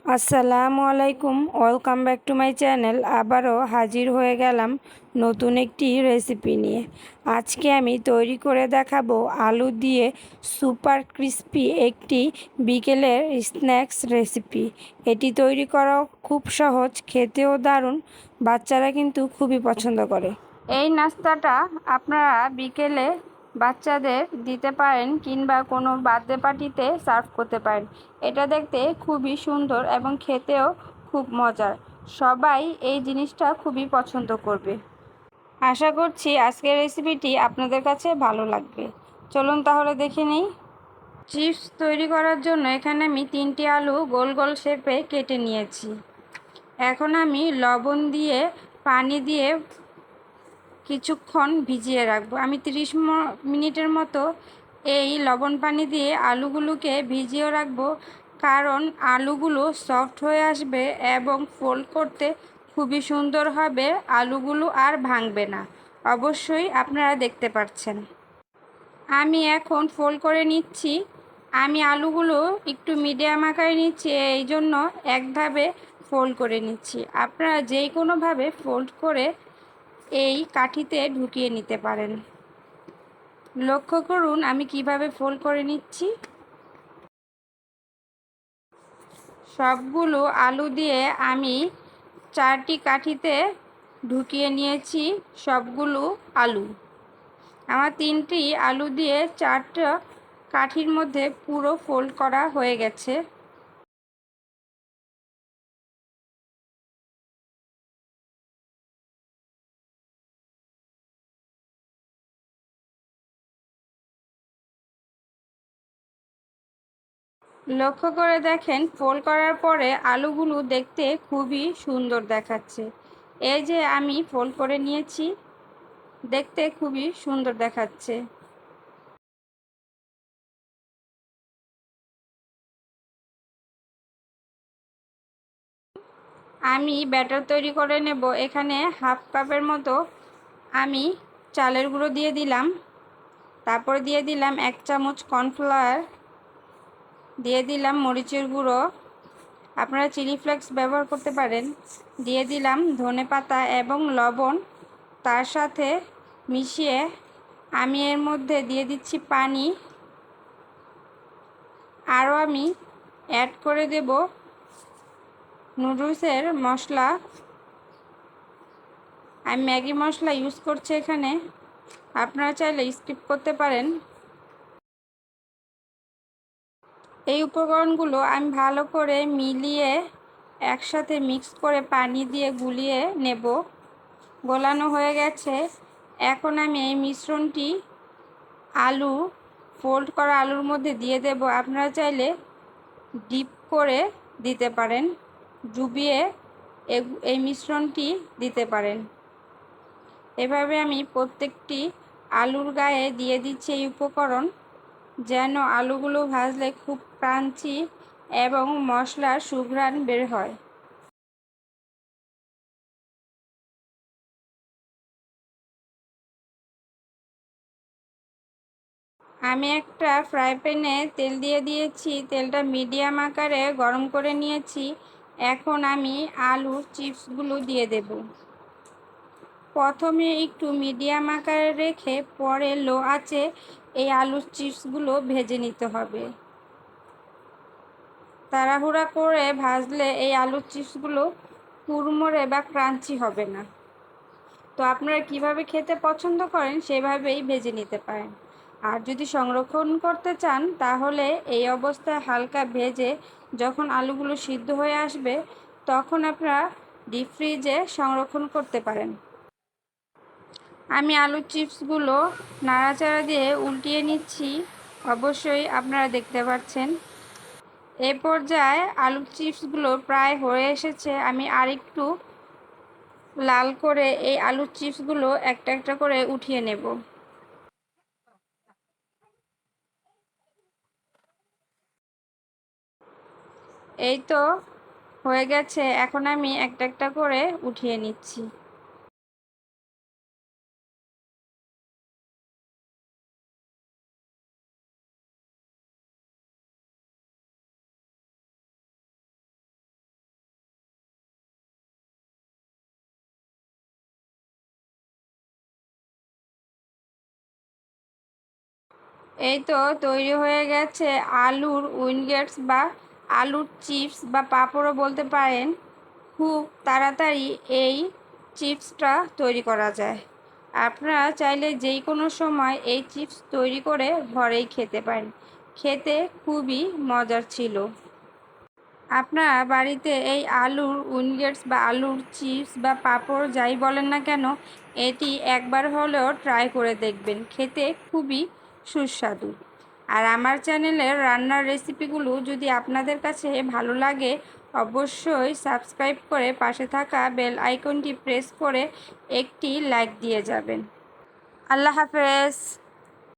আসসালামু আলাইকুম, welcome back to my channel. আবারও হাজির হয়ে গেলাম নতুন একটি রেসিপি নিয়ে। আজকে আমি তৈরি করে দেখাবো আলু দিয়ে সুপার ক্রিস্পি একটি বিকেলের স্ন্যাক্স রেসিপি। এটি তৈরি করা খুব সহজ, খেতেও দারুণ, বাচ্চারা কিন্তু খুবই পছন্দ করে। এই নাস্তাটা আপনারা বিকেলে বাচ্চাদের দিতে পারেন কিংবা কোনো বার্থডে পার্টিতে সার্ভ করতে পারেন। এটা দেখতে খুবই সুন্দর এবং খেতেও খুব মজার। সবাই এই জিনিসটা খুবই পছন্দ করবে। আশা করছি আজকের রেসিপিটি আপনাদের কাছে ভালো লাগবে। চলুন তাহলে দেখে নিই। চিপস তৈরি করার জন্য এখানে আমি 3টি আলু গোল গোল শেপে কেটে নিয়েছি। এখন আমি লবণ দিয়ে পানি দিয়ে কিছুক্ষণ ভিজিয়ে রাখবো। আমি 30 মিনিটের মতো এই লবণ পানি দিয়ে আলুগুলোকে ভিজিয়ে রাখবো, কারণ আলুগুলো সফট হয়ে আসবে এবং ফোল্ড করতে খুবই সুন্দর হবে। আলুগুলো আর ভাঙবে না। অবশ্যই আপনারা দেখতে পাচ্ছেন। আমি এখন ফোল্ড করে নিচ্ছি। আমি আলুগুলো একটু মিডিয়াম আকারে নিচ্ছি, এই জন্য একভাবে ফোল্ড করে নিচ্ছি। আপনারা যেই কোনোভাবে ফোল্ড করে এই কাঠিতে ঢুকিয়ে নিতে পারেন। লক্ষ্য করুন আমি কিভাবে ফোল্ড করে নিচ্ছি। সবগুলো আলু দিয়ে আমি 4টি কাঠিতে ঢুকিয়ে নিয়েছি। সবগুলো আলু আমার 3টি আলু দিয়ে 4টা কাঠির মধ্যে পুরো ফোল্ড করা হয়ে গেছে। লক্ষ্য করে দেখেন, ফোল্ড করার পরে আলুগুলো দেখতে খুবই সুন্দর দেখাচ্ছে। এই যে আমি ফোল্ড করে নিয়েছি, দেখতে খুবই সুন্দর দেখাচ্ছে। আমি ব্যাটার তৈরি করে নেব। এখানে হাফ কাপের মতো আমি চালের গুঁড়ো দিয়ে দিলাম, তারপর দিয়ে দিলাম 1 চামচ কর্নফ্লাওয়ার, দিয়ে দিলাম মরিচের গুঁড়ো, আপনারা চিলি ফ্লেক্স ব্যবহার করতে পারেন, দিয়ে দিলাম ধনেপাতা এবং লবণ। তার সাথে মিশিয়ে আমি এর মধ্যে দিয়ে দিচ্ছি পানি। আরও আমি অ্যাড করে দেব নুডলসের মশলা। আমি ম্যাগি মশলা ইউজ করছি এখানে, আপনারা চাইলে স্কিপ করতে পারেন। এই উপকরণগুলো আমি ভালো করে মিলিয়ে একসাথে মিক্স করে পানি দিয়ে গুলিয়ে নেব। গোলানো হয়ে গেছে। এখন আমি এই মিশ্রণটি আলু ফোল্ড করা আলুর মধ্যে দিয়ে দেব। আপনারা চাইলে ডিপ করে দিতে পারেন, ডুবিয়ে এই মিশ্রণটি দিতে পারেন। এভাবে আমি প্রত্যেকটি আলুর গায়ে দিয়ে দিচ্ছি এই উপকরণ, যেন আলুগুলো ভাজলে খুব ক্রাঞ্চি এবং মশলার সুঘ্রাণ বের হয়। আমি একটা ফ্রাই প্যানে তেল দিয়ে দিয়েছি। তেলটা মিডিয়াম আকারে গরম করে নিয়েছি। এখন আমি আলুর চিপসগুলো দিয়ে দেব। প্রথমে একটু মিডিয়াম আকারে রেখে পরে লো আঁচে এই আলুর চিপসগুলো ভেজে নিতে হবে। তাড়াহুড়া করে ভাজলে এই আলুর চিপসগুলো কুড়মুড়ে বা ক্রাঞ্চি হবে না। তো আপনারা কিভাবে খেতে পছন্দ করেন সেভাবেই ভেজে নিতে পারেন। আর যদি সংরক্ষণ করতে চান তাহলে এই অবস্থায় হালকা ভেজে যখন আলুগুলো সিদ্ধ হয়ে আসবে তখন আপনারা ডিপ ফ্রিজে সংরক্ষণ করতে পারেন। আমি আলুর চিপসগুলো নাড়াচাড়া দিয়ে উল্টিয়ে নিচ্ছি। অবশ্যই আপনারা দেখতে পাচ্ছেন। এ পর্যায়ে আলুর চিপসগুলো প্রায় হয়ে এসেছে। আমি আরেকটু লাল করে এই আলুর চিপসগুলো একটা একটা করে উঠিয়ে নেব। এই তো হয়ে গেছে। এখন আমি একটা একটা করে উঠিয়ে নিচ্ছি। এই তো তৈরি হয়ে গেছে আলুর উইনগেটস বা আলুর চিপস বা পাঁপড়ও বলতে পারেন। খুব তাড়াতাড়ি এই চিপসটা তৈরি করা যায়। আপনারা চাইলে যেই কোনো সময় এই চিপস তৈরি করে ঘরেই খেতে পারেন। খেতে খুবই মজার ছিল। আপনারা বাড়িতে এই আলুর উইনগেটস বা আলুর চিপস বা পাঁপড় যাই বলেন না কেন, এটি একবার হলেও ট্রাই করে দেখবেন। খেতে খুবই সুস্বাদু। আর আমার চ্যানেলের রান্নার রেসিপিগুলো যদি আপনাদের কাছে ভালো লাগে, অবশ্যই সাবস্ক্রাইব করে পাশে থাকা বেল আইকনটি প্রেস করে একটি লাইক দিয়ে যাবেন। আল্লাহ হাফেজ।